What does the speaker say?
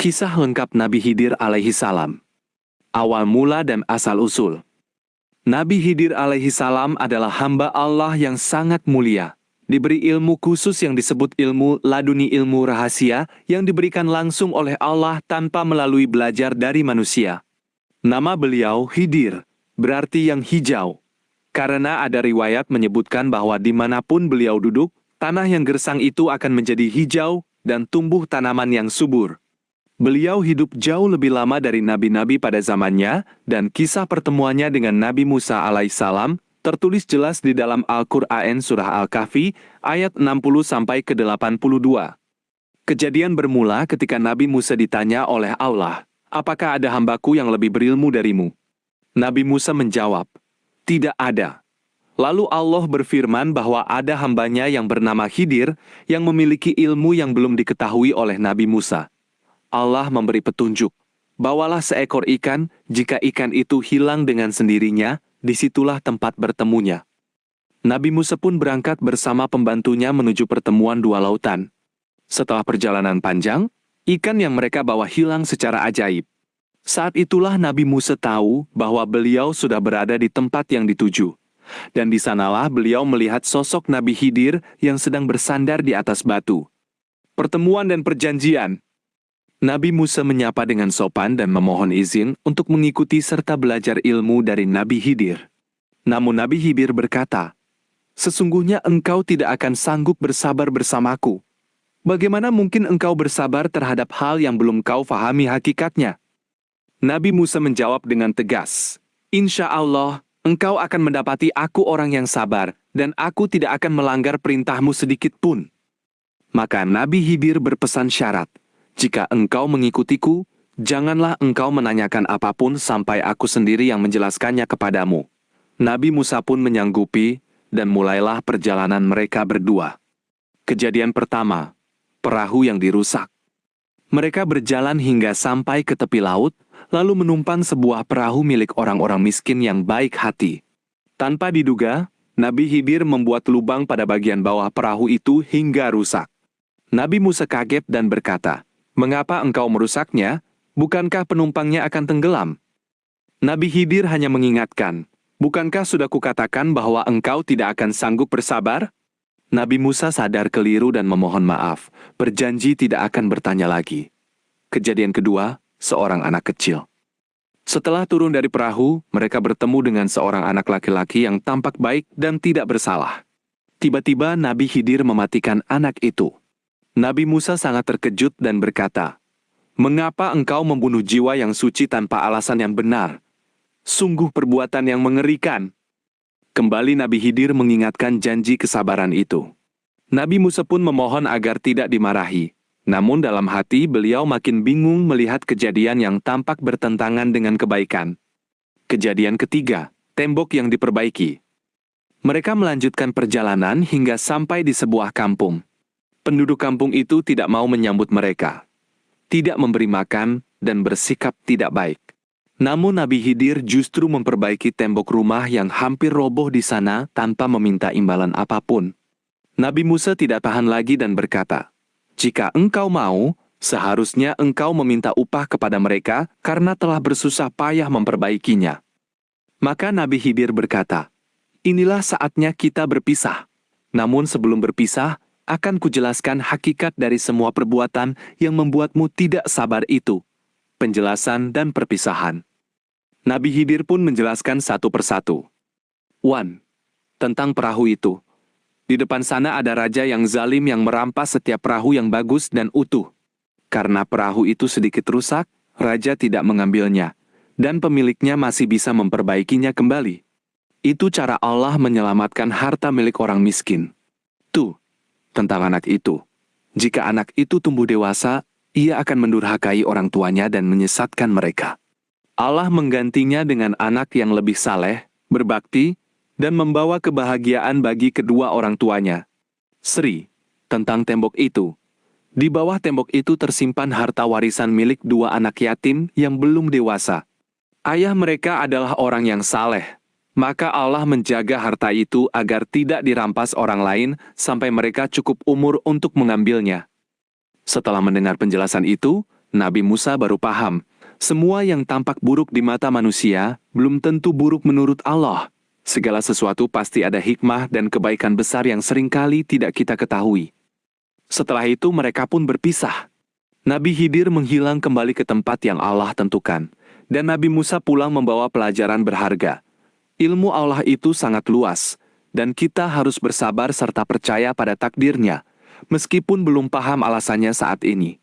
Kisah lengkap Nabi Khidir alaihi salam. Awal mula dan asal-usul. Nabi Khidir alaihi salam adalah hamba Allah yang sangat mulia. Diberi ilmu khusus yang disebut ilmu laduni, ilmu rahasia yang diberikan langsung oleh Allah tanpa melalui belajar dari manusia. Nama beliau Khidir, berarti yang hijau. Karena ada riwayat menyebutkan bahwa dimanapun beliau duduk, tanah yang gersang itu akan menjadi hijau dan tumbuh tanaman yang subur. Beliau hidup jauh lebih lama dari nabi-nabi pada zamannya, dan kisah pertemuannya dengan Nabi Musa alaihissalam tertulis jelas di dalam Al-Quran Surah Al-Kahfi ayat 60-82. Kejadian bermula ketika Nabi Musa ditanya oleh Allah, "Apakah ada hambaku yang lebih berilmu darimu?" Nabi Musa menjawab, "Tidak ada." Lalu Allah berfirman bahwa ada hambanya yang bernama Khidir yang memiliki ilmu yang belum diketahui oleh Nabi Musa. Allah memberi petunjuk, bawalah seekor ikan, jika ikan itu hilang dengan sendirinya, disitulah tempat bertemunya. Nabi Musa pun berangkat bersama pembantunya menuju pertemuan dua lautan. Setelah perjalanan panjang, ikan yang mereka bawa hilang secara ajaib. Saat itulah Nabi Musa tahu bahwa beliau sudah berada di tempat yang dituju. Dan di sanalah beliau melihat sosok Nabi Khidir yang sedang bersandar di atas batu. Pertemuan dan perjanjian. Nabi Musa menyapa dengan sopan dan memohon izin untuk mengikuti serta belajar ilmu dari Nabi Khidir. Namun Nabi Khidir berkata, "Sesungguhnya engkau tidak akan sanggup bersabar bersamaku. Bagaimana mungkin engkau bersabar terhadap hal yang belum kau fahami hakikatnya?" Nabi Musa menjawab dengan tegas, "Insya Allah, engkau akan mendapati aku orang yang sabar, dan aku tidak akan melanggar perintahmu sedikit pun." Maka Nabi Khidir berpesan syarat, "Jika engkau mengikutiku, janganlah engkau menanyakan apapun sampai aku sendiri yang menjelaskannya kepadamu." Nabi Musa pun menyanggupi, dan mulailah perjalanan mereka berdua. Kejadian pertama, perahu yang dirusak. Mereka berjalan hingga sampai ke tepi laut, lalu menumpang sebuah perahu milik orang-orang miskin yang baik hati. Tanpa diduga, Nabi Khidir membuat lubang pada bagian bawah perahu itu hingga rusak. Nabi Musa kaget dan berkata, "Mengapa engkau merusaknya? Bukankah penumpangnya akan tenggelam?" Nabi Khidir hanya mengingatkan, "Bukankah sudah kukatakan bahwa engkau tidak akan sanggup bersabar?" Nabi Musa sadar keliru dan memohon maaf, berjanji tidak akan bertanya lagi. Kejadian kedua, seorang anak kecil. Setelah turun dari perahu, mereka bertemu dengan seorang anak laki-laki yang tampak baik dan tidak bersalah. Tiba-tiba Nabi Khidir mematikan anak itu. Nabi Musa sangat terkejut dan berkata, "Mengapa engkau membunuh jiwa yang suci tanpa alasan yang benar? Sungguh perbuatan yang mengerikan." Kembali Nabi Khidir mengingatkan janji kesabaran itu. Nabi Musa pun memohon agar tidak dimarahi. Namun dalam hati beliau makin bingung melihat kejadian yang tampak bertentangan dengan kebaikan. Kejadian ketiga, tembok yang diperbaiki. Mereka melanjutkan perjalanan hingga sampai di sebuah kampung. Penduduk kampung itu tidak mau menyambut mereka, tidak memberi makan, dan bersikap tidak baik. Namun Nabi Khidir justru memperbaiki tembok rumah yang hampir roboh di sana tanpa meminta imbalan apapun. Nabi Musa tidak tahan lagi dan berkata, "Jika engkau mau, seharusnya engkau meminta upah kepada mereka karena telah bersusah payah memperbaikinya." Maka Nabi Khidir berkata, "Inilah saatnya kita berpisah. Namun sebelum berpisah, akan kujelaskan hakikat dari semua perbuatan yang membuatmu tidak sabar itu." Penjelasan dan perpisahan. Nabi Khidir pun menjelaskan satu persatu. 1. Tentang perahu itu. Di depan sana ada raja yang zalim yang merampas setiap perahu yang bagus dan utuh. Karena perahu itu sedikit rusak, raja tidak mengambilnya, dan pemiliknya masih bisa memperbaikinya kembali. Itu cara Allah menyelamatkan harta milik orang miskin. 2. Tentang anak itu. Jika anak itu tumbuh dewasa, ia akan mendurhakai orang tuanya dan menyesatkan mereka. Allah menggantinya dengan anak yang lebih saleh, berbakti, dan membawa kebahagiaan bagi kedua orang tuanya. 3. Tentang tembok itu. Di bawah tembok itu tersimpan harta warisan milik dua anak yatim yang belum dewasa. Ayah mereka adalah orang yang saleh. Maka Allah menjaga harta itu agar tidak dirampas orang lain sampai mereka cukup umur untuk mengambilnya. Setelah mendengar penjelasan itu, Nabi Musa baru paham, semua yang tampak buruk di mata manusia belum tentu buruk menurut Allah. Segala sesuatu pasti ada hikmah dan kebaikan besar yang seringkali tidak kita ketahui. Setelah itu mereka pun berpisah. Nabi Khidir menghilang kembali ke tempat yang Allah tentukan, dan Nabi Musa pulang membawa pelajaran berharga. Ilmu Allah itu sangat luas, dan kita harus bersabar serta percaya pada takdirnya, meskipun belum paham alasannya saat ini.